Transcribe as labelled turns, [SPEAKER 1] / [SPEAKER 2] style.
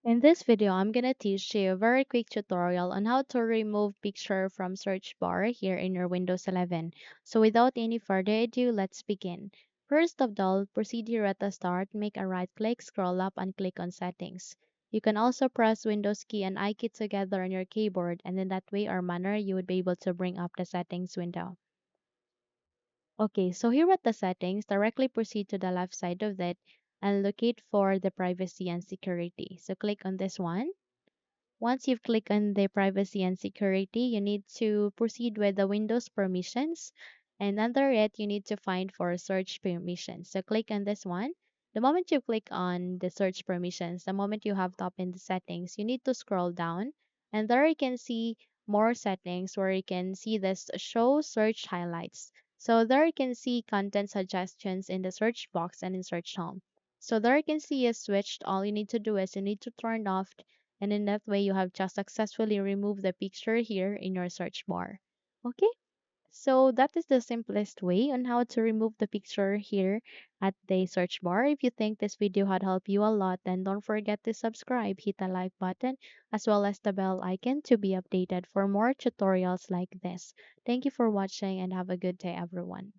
[SPEAKER 1] In this video, I'm gonna teach you a very quick tutorial on how to remove picture from search bar here in your Windows 11. So without any further ado, let's begin. First of all, proceed here at the start, make a right click, scroll up and click on settings. You can also press Windows key and I key together on your keyboard, and in that way or manner, you would be able to bring up the settings window. Okay, so here at the settings, directly proceed to the left side of it and locate for the privacy and security. So click on this one. Once you've clicked on the privacy and security, you need to proceed with the Windows permissions. And under it, you need to find for search permissions. So click on this one. The moment you click on the search permissions, the moment you have top in the settings, you need to scroll down. And there you can see more settings where you can see this show search highlights. So there you can see content suggestions in the search box and in search home. So there you can see is switched. All you need to do is you need to turn off, and in that way you have just successfully removed the picture here in your search bar. Okay, so that is the simplest way on how to remove the picture here at the search bar. If you think this video had helped you a lot, then don't forget to subscribe, hit the like button, as well as the bell icon to be updated for more tutorials like this. Thank you for watching and have a good day, everyone.